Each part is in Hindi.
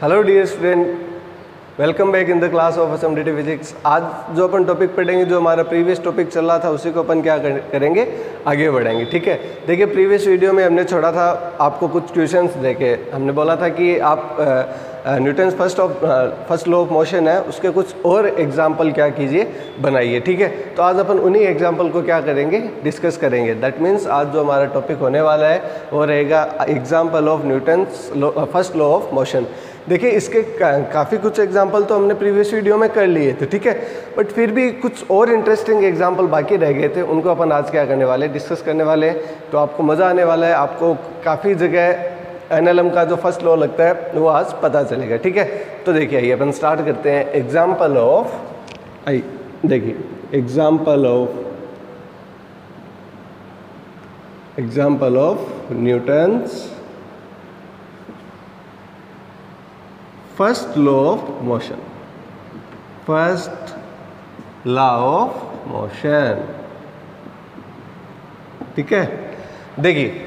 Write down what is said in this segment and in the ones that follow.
Hello dear student, welcome back in the class of assembly physics. आज जो अपन टॉपिक पढ़ेंगे, जो हमारा प्रीवियस टॉपिक चल रहा था उसी को अपन क्या करेंगे, आगे बढ़ाएंगे। ठीक है, देखिए प्रीवियस वीडियो में हमने छोड़ा था आपको कुछ क्वेश्चंस देके। हमने बोला था कि आप Newton's first law of motion है उसके कुछ और एग्जाम्पल क्या कीजिए, बनाइए। ठीक है, तो आज अपन उन्हीं एग्जाम्पल को क्या करेंगे, डिस्कस करेंगे। दैट मीन्स आज जो हमारा टॉपिक होने वाला है वो रहेगा example of Newton's first law of motion. देखिए इसके काफ़ी कुछ एग्जाम्पल तो हमने प्रीवियस वीडियो में कर लिए थे, ठीक है, बट फिर भी कुछ और इंटरेस्टिंग एग्जाम्पल बाकी रह गए थे, उनको अपन आज क्या करने वाले, डिस्कस करने वाले हैं। तो आपको मज़ा आने वाला है, आपको काफ़ी जगह एनएलएम का जो फर्स्ट लॉ लगता है वो आज पता चलेगा। ठीक है, तो देखिए आइए अपन स्टार्ट करते हैं। Example of Newton's first law of motion. ठीक है, देखिए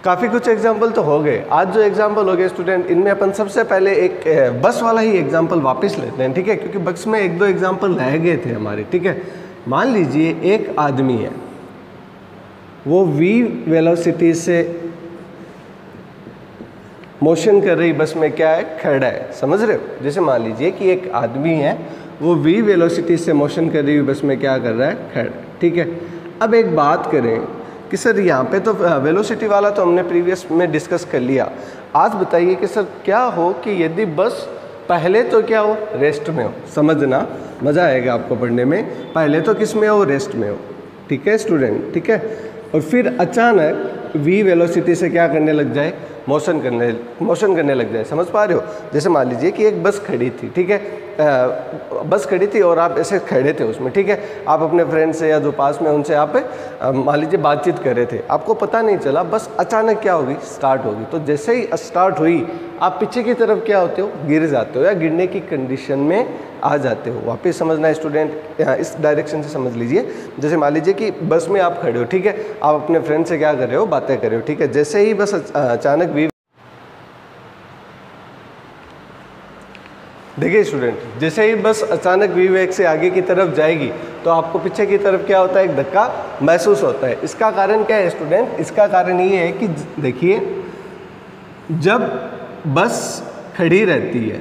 काफ़ी कुछ एग्जाम्पल तो हो गए। आज जो एग्जाम्पल हो गए स्टूडेंट, इनमें अपन सबसे पहले एक बस वाला ही एग्जाम्पल वापस लेते हैं। ठीक है, क्योंकि बस में एक दो एग्जाम्पल रह गए थे हमारे। ठीक है, मान लीजिए एक आदमी है, वो v वेलोसिटी से मोशन कर रही बस में क्या है, खड़ा है। समझ रहे हो? जैसे मान लीजिए कि एक आदमी है, वो v वेलोसिटी से मोशन कर रही हुई बस में क्या कर रहा है, खड़ा है। ठीक है, अब एक बात करें कि सर यहाँ पे तो वेलोसिटी वाला तो हमने प्रीवियस में डिस्कस कर लिया। आज बताइए कि सर क्या हो कि यदि बस पहले तो क्या हो, रेस्ट में हो। समझना, मज़ा आएगा आपको पढ़ने में। पहले तो किस में हो, रेस्ट में हो। ठीक है स्टूडेंट, ठीक है, और फिर अचानक v वेलोसिटी से क्या करने लग जाए, मोशन करने लग जाए। समझ पा रहे हो? जैसे मान लीजिए कि एक बस खड़ी थी, ठीक है, बस खड़ी थी और आप ऐसे खड़े थे उसमें। ठीक है, आप अपने फ्रेंड से या जो पास में उनसे आप मान लीजिए बातचीत कर रहे थे, आपको पता नहीं चला, बस अचानक क्या होगी, स्टार्ट होगी। तो जैसे ही स्टार्ट हुई आप पीछे की तरफ क्या होते हो, गिर जाते हो या गिरने की कंडीशन में आ जाते हो। वापस समझना है स्टूडेंट, इस डायरेक्शन से समझ लीजिए। जैसे मान लीजिए कि बस में आप खड़े हो, ठीक है, आप अपने फ्रेंड से क्या कर रहे हो, बातें कर रहे हो। ठीक है, जैसे ही बस अचानक देखिए स्टूडेंट, जैसे ही बस अचानक v वेग से आगे की तरफ जाएगी तो आपको पीछे की तरफ क्या होता है, एक धक्का महसूस होता है। इसका कारण क्या है स्टूडेंट? इसका कारण ये है कि देखिए जब बस खड़ी रहती है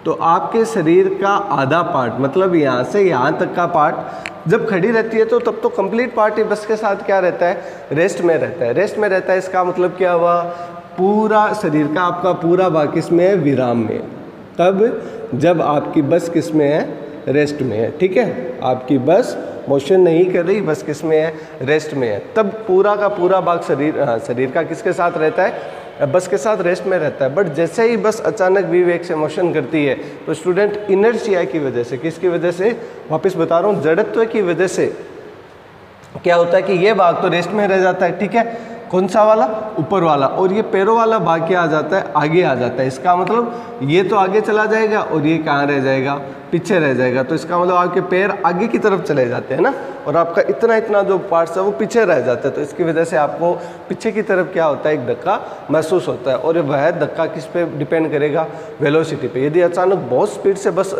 तो आपके शरीर का आधा पार्ट, मतलब यहाँ से यहाँ तक का पार्ट जब खड़ी रहती है तो तब तो कंप्लीट पार्ट ही बस के साथ क्या रहता है, रेस्ट में रहता है। रेस्ट में रहता है, इसका मतलब क्या हुआ, पूरा शरीर का आपका पूरा भाग किसमें है, विराम में। तब जब आपकी बस किस में है, रेस्ट में है। ठीक है, आपकी बस मोशन नहीं कर रही, बस किस में है, रेस्ट में है। तब पूरा का पूरा भाग शरीर का किसके साथ रहता है, बस के साथ रेस्ट में रहता है। बट जैसे ही बस अचानक v वेग से मोशन करती है तो स्टूडेंट इनर्शिया की वजह से, किसकी वजह से, वापस बता रहा हूँ, जड़त्व की वजह से क्या होता है कि ये भाग तो रेस्ट में रह जाता है। ठीक है, कौन सा वाला, ऊपर वाला, और ये पैरों वाला भाग क्या आ जाता है, आगे आ जाता है। इसका मतलब ये तो आगे चला जाएगा और ये कहाँ रह जाएगा, पीछे रह जाएगा। तो इसका मतलब आपके पैर आगे की तरफ चले जाते हैं ना, और आपका इतना जो पार्ट्स है वो पीछे रह जाता है। तो इसकी वजह से आपको पीछे की तरफ क्या होता है, एक धक्का महसूस होता है। और वह धक्का किस पे डिपेंड करेगा, वेलोसिटी पे। यदि अचानक बहुत स्पीड से बस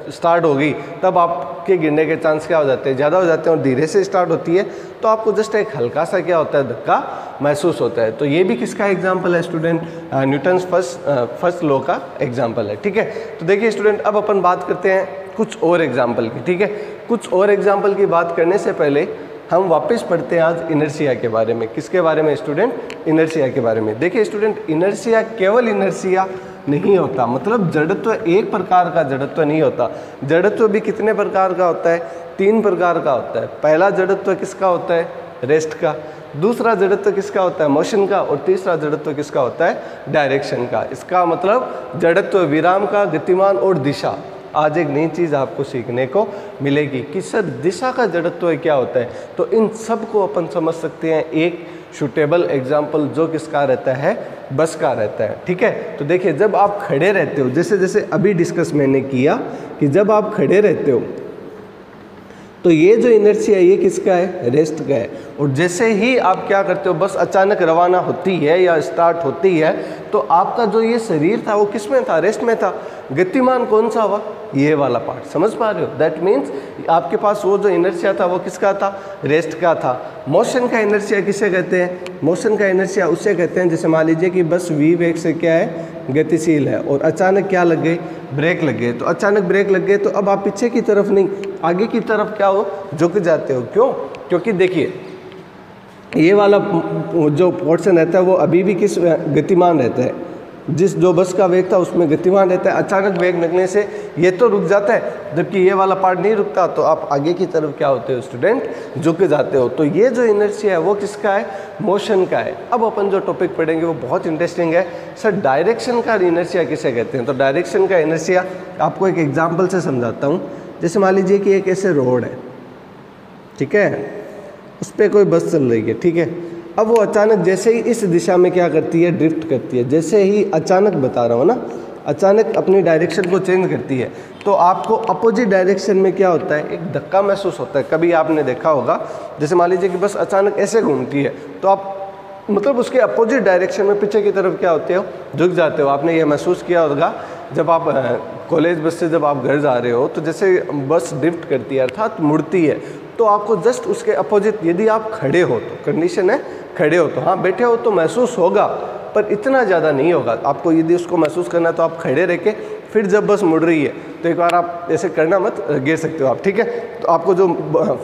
स्टार्ट होगी तब आपके गिरने के चांस क्या हो जाते हैं, ज़्यादा हो जाते हैं। और धीरे से स्टार्ट होती है तो आपको जस्ट एक हल्का सा क्या होता है, धक्का महसूस होता है। तो ये भी किसका एग्जाम्पल है स्टूडेंट, न्यूटन्स फर्स्ट लॉ का एग्जाम्पल है। ठीक है, तो देखिए स्टूडेंट, अब अपन बात करते हैं कुछ और एग्जाम्पल की। ठीक है, कुछ और एग्जाम्पल की बात करने से पहले हम वापस पढ़ते हैं आज इनर्शिया के बारे में। किसके बारे में स्टूडेंट, इनर्शिया के बारे में। देखिए स्टूडेंट, इनर्शिया केवल इनर्शिया नहीं होता, मतलब जड़त्व एक प्रकार का जड़त्व नहीं होता। जड़त्व भी कितने प्रकार का होता है, 3 प्रकार का होता है। पहला जड़त्व किसका होता है, रेस्ट का। दूसरा जड़त्व किसका होता है, मोशन का। और तीसरा जड़त्व किसका होता है, डायरेक्शन का। इसका मतलब जड़त्व, विराम का, गतिमान और दिशा। आज एक नई चीज़ आपको सीखने को मिलेगी कि सर दिशा का जड़त्व क्या होता है। तो इन सब को अपन समझ सकते हैं एक सूटेबल एग्जाम्पल जो किसका रहता है, बस का रहता है। ठीक है, तो देखिए जब आप खड़े रहते हो, जैसे जैसे अभी डिस्कस मैंने किया कि जब आप खड़े रहते हो तो ये जो इनर्शिया ये किसका है, रेस्ट का है। और जैसे ही आप क्या करते हो, बस अचानक रवाना होती है या स्टार्ट होती है तो आपका जो ये शरीर था वो किस में था, रेस्ट में था। गतिमान कौन सा हुआ, ये वाला पार्ट, समझ पा रहे हो। दैट मीन्स आपके पास वो जो इनर्शिया था वो किसका था, रेस्ट का था। मोशन का इनर्शिया किसे कहते हैं, मोशन का इनर्शिया उसे कहते हैं जैसे मान लीजिए कि बस v वेग से क्या है, गतिशील है, और अचानक क्या लग गई, ब्रेक लग गए। तो अचानक ब्रेक लग गए तो अब आप पीछे की तरफ नहीं, आगे की तरफ क्या हो, झुक जाते हो। क्यों, क्योंकि देखिए ये वाला जो पोर्शन रहता है वो अभी भी किस गतिमान रहता है, जिस जो बस का वेग था उसमें गतिमान रहता है। अचानक वेग लगने से ये तो रुक जाता है, जबकि ये वाला पार्ट नहीं रुकता, तो आप आगे की तरफ क्या होते हो स्टूडेंट, झुक जाते हो। तो ये जो इनर्शिया है वो किसका है, मोशन का है। अब अपन जो टॉपिक पढ़ेंगे वो बहुत इंटरेस्टिंग है। सर डायरेक्शन का इनर्शिया किसे कहते हैं, तो डायरेक्शन का इनर्शिया आपको एक एग्जाम्पल से समझाता हूँ। जैसे मान लीजिए कि एक ऐसे रोड है, ठीक है, उस पर कोई बस चल रही है, ठीक है। अब वो अचानक जैसे ही इस दिशा में क्या करती है, ड्रिफ्ट करती है। जैसे ही अचानक बता रहा हूँ ना, अचानक अपनी डायरेक्शन को चेंज करती है, तो आपको अपोजिट डायरेक्शन में क्या होता है, एक धक्का महसूस होता है। कभी आपने देखा होगा, जैसे मान लीजिए कि बस अचानक ऐसे घूमती है, तो आप मतलब उसके अपोजिट डायरेक्शन में पीछे की तरफ क्या होते हो, झुक जाते हो। आपने ये महसूस किया होगा जब आप कॉलेज बस से जब आप घर जा रहे हो, तो जैसे बस ड्रिफ्ट करती है अर्थात मुड़ती है, तो आपको जस्ट उसके अपोजिट, यदि आप खड़े हो तो कंडीशन है खड़े हो, तो हाँ बैठे हो तो महसूस होगा पर इतना ज़्यादा नहीं होगा। आपको यदि उसको महसूस करना है तो आप खड़े रह के फिर जब बस मुड़ रही है तो एक बार आप ऐसे करना मत, गिर सकते हो आप, ठीक है। तो आपको जो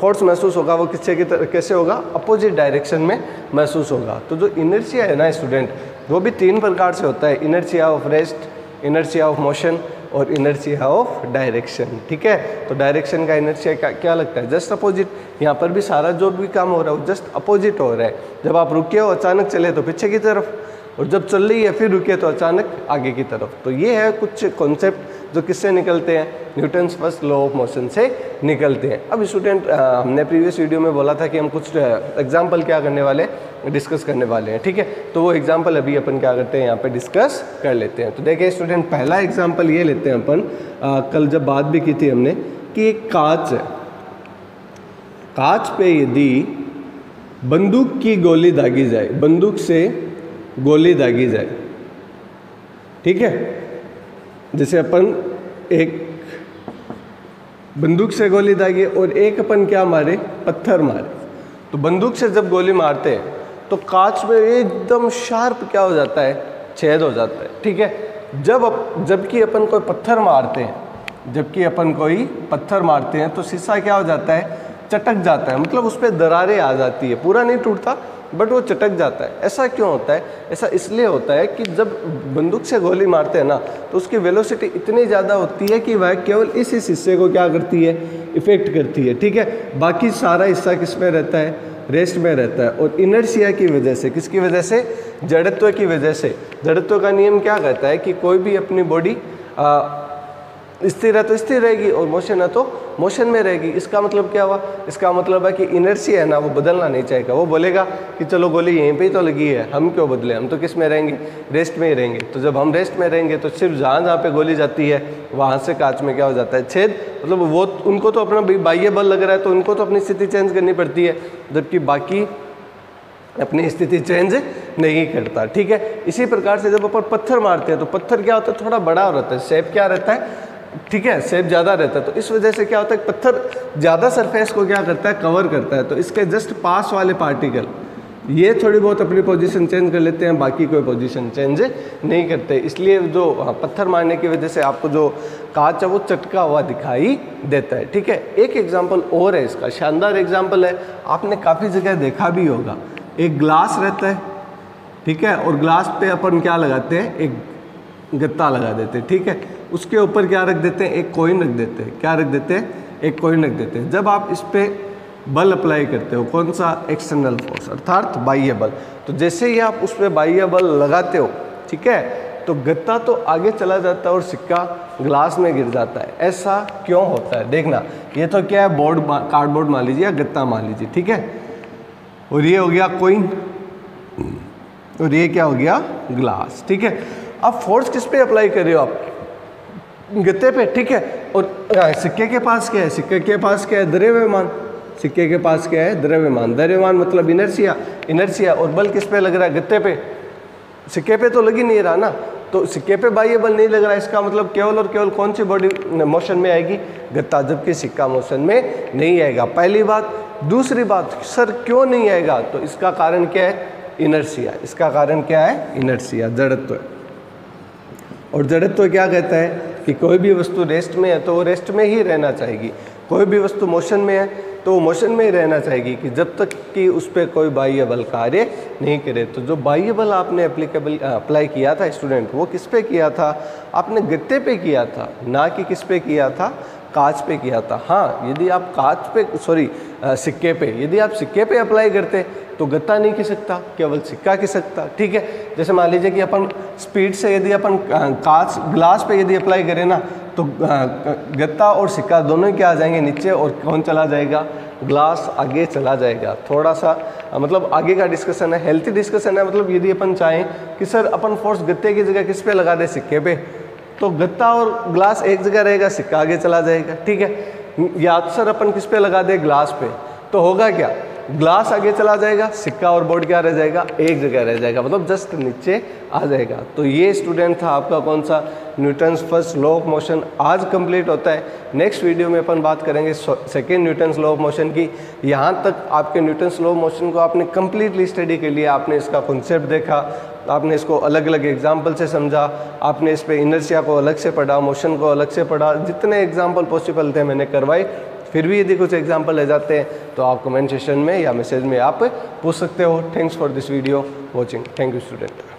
फोर्स महसूस होगा वो किससे कैसे होगा, अपोजिट डायरेक्शन में महसूस होगा। तो जो इनर्शिया है ना स्टूडेंट, वो भी 3 प्रकार से होता है, inertia of rest, inertia of motion और इनर्शिया ऑफ डायरेक्शन, ठीक है। तो डायरेक्शन का इनर्शिया क्या लगता है, जस्ट अपोजिट। यहाँ पर भी सारा जो भी काम हो रहा है वो जस्ट अपोजिट हो रहा है। जब आप रुके हो अचानक चले तो पीछे की तरफ, और जब चल रही है फिर रुके तो अचानक आगे की तरफ। तो ये है कुछ कॉन्सेप्ट जो किससे निकलते हैं, Newton's first law of motion से निकलते हैं। अब स्टूडेंट हमने प्रीवियस वीडियो में बोला था कि हम कुछ एग्जाम्पल क्या करने वाले, डिस्कस करने वाले हैं, ठीक है। तो वो एग्जाम्पल अभी अपन क्या करते हैं, यहाँ पे डिस्कस कर लेते हैं। तो देखिए स्टूडेंट, पहला एग्जाम्पल ये लेते हैं अपन, कल जब बात भी की थी हमने कि एक कांच है, कांच पे यदि बंदूक की गोली दागी जाए, बंदूक से गोली दागी जाए, ठीक है। जैसे अपन एक बंदूक से गोली दागी और एक अपन क्या मारे, पत्थर मारे, तो बंदूक से जब गोली मारते हैं तो कांच में एकदम शार्प क्या हो जाता है, छेद हो जाता है, ठीक है। जबकि अपन कोई पत्थर मारते हैं, जबकि अपन कोई पत्थर मारते हैं तो शीशा क्या हो जाता है, चटक जाता है, मतलब उस पर दरारें आ जाती है, पूरा नहीं टूटता बट वो चटक जाता है। ऐसा क्यों होता है, ऐसा इसलिए होता है कि जब बंदूक से गोली मारते हैं ना तो उसकी वेलोसिटी इतनी ज़्यादा होती है कि वह केवल इस हिस्से को क्या करती है, इफेक्ट करती है, ठीक है। बाकी सारा हिस्सा किस में रहता है, रेस्ट में रहता है। और इनर्शिया की वजह से, किसकी वजह से, जड़त्व की वजह से। जड़त्व का नियम क्या कहता है कि कोई भी अपनी बॉडी स्थिर है तो स्थिर रहेगी और मोशन है तो मोशन में रहेगी। इसका मतलब क्या हुआ, इसका मतलब है कि इनर्शिया है ना वो बदलना नहीं चाहेगा। वो बोलेगा कि चलो गोली यहीं पे ही तो लगी है, हम क्यों बदले, हम तो किस में रहेंगे, रेस्ट में ही रहेंगे। तो जब हम रेस्ट में रहेंगे तो सिर्फ जहाँ पे गोली जाती है वहाँ से कांच में क्या हो जाता है, छेद। मतलब वो उनको तो अपना बाह्य बल लग रहा है तो उनको तो अपनी स्थिति चेंज करनी पड़ती है, जबकि बाकी अपनी स्थिति चेंज नहीं करता, ठीक है। इसी प्रकार से जब अपन पत्थर मारते हैं तो पत्थर क्या होता है, थोड़ा बड़ा रहता है, शेप क्या रहता है, ठीक है, शेप ज़्यादा रहता है। तो इस वजह से क्या होता है, पत्थर ज़्यादा सरफेस को क्या करता है, कवर करता है। तो इसके जस्ट पास वाले पार्टिकल ये थोड़ी बहुत अपनी पोजीशन चेंज कर लेते हैं, बाकी कोई पोजीशन चेंज नहीं करते। इसलिए जो पत्थर मारने की वजह से आपको जो कांच है वो चटका हुआ दिखाई देता है, ठीक है। एक एग्जाम्पल और है इसका, शानदार एग्जाम्पल है, आपने काफ़ी जगह देखा भी होगा। एक ग्लास रहता है, ठीक है, और ग्लास पे अपन क्या लगाते हैं, एक गत्ता लगा देते हैं, ठीक है। उसके ऊपर क्या रख देते हैं, एक कॉइन रख देते हैं। क्या रख देते हैं, एक कॉइन रख देते हैं। जब आप इस पर बल अप्लाई करते हो, कौन सा, एक्सटर्नल फोर्स अर्थात बाह्य बल, तो जैसे ही आप उस पर बाह्य बल लगाते हो, ठीक है, तो गत्ता तो आगे चला जाता है और सिक्का ग्लास में गिर जाता है। ऐसा क्यों होता है, देखना। ये तो क्या है, बोर्ड, कार्डबोर्ड मान लीजिए या गत्ता मान लीजिए, ठीक है, और ये हो गया कॉइन और ये क्या हो गया, ग्लास, ठीक है। अब फोर्स किस पे अप्लाई कर रहे हो आप, गत्ते पे, ठीक है। और सिक्के के पास क्या है, सिक्के के पास क्या है, द्रव्यमान। सिक्के के पास क्या है, द्रव्यमान। द्रव्यमान मतलब इनर्शिया, इनर्शिया। और बल किस पे लग रहा है, गत्ते पे, सिक्के पे तो लग ही नहीं रहा ना, तो सिक्के पे बाह्य बल नहीं लग रहा, इसका मतलब केवल और केवल कौन सी बॉडी मोशन में आएगी, गत्ता, जबकि सिक्का मोशन में नहीं आएगा। पहली बात। दूसरी बात, सर क्यों नहीं आएगा, तो इसका कारण क्या है, इनर्शिया। इसका कारण क्या है, इनर्शिया, जड़त्व है। और जड़त्व क्या कहता है कि कोई भी वस्तु रेस्ट में है तो वो रेस्ट में ही रहना चाहेगी, कोई भी वस्तु मोशन में है तो वो मोशन में ही रहना चाहेगी कि जब तक कि उस पर कोई बाह्य बल कार्य नहीं करे। तो जो बाह्य बल आपने अप्लाई किया था स्टूडेंट, वो किस पे किया था, आपने गत्ते पे किया था, ना कि किस पे किया था, कांच पे किया था। हाँ, यदि आप कांच पे सिक्के पे, यदि आप सिक्के पे अप्लाई करते तो गत्ता नहीं खिसकता, केवल सिक्का खिसकता। ठीक है, जैसे मान लीजिए कि अपन स्पीड से यदि अपन कांच ग्लास पे यदि अप्लाई करें ना, तो गत्ता और सिक्का दोनों क्या आ जाएंगे नीचे, और कौन चला जाएगा, ग्लास आगे चला जाएगा। थोड़ा सा मतलब आगे का डिस्कशन है, हेल्थी डिस्कशन है। मतलब यदि अपन चाहें कि सर अपन फोर्स गत्ते की जगह किस पे लगा दे, सिक्के पे, तो गत्ता और ग्लास एक जगह रहेगा, सिक्का आगे चला जाएगा। ठीक है, या तो सर अपन किस पे लगा दे, ग्लास पे, तो होगा क्या, ग्लास आगे चला जाएगा, सिक्का और बोर्ड क्या रह जाएगा, एक जगह रह जाएगा, मतलब जस्ट नीचे आ जाएगा। तो ये स्टूडेंट था आपका कौन सा, Newton's first law of motion. आज कंप्लीट होता है। नेक्स्ट वीडियो में अपन बात करेंगे second Newton's law of motion की। यहाँ तक आपके न्यूटन्स लॉ ऑफ मोशन को आपने कंप्लीटली स्टडी कर लिया, आपने इसका कॉन्सेप्ट देखा, आपने इसको अलग अलग एग्जाम्पल से समझा, आपने इस पर इनर्शिया को अलग से पढ़ा, मोशन को अलग से पढ़ा, जितने एग्जाम्पल पॉसिबल थे मैंने करवाए। फिर भी यदि कुछ एग्जाम्पल रह जाते हैं तो आप कमेंट सेशन में या मैसेज में आप पूछ सकते हो। Thanks for this video watching. Thank you student.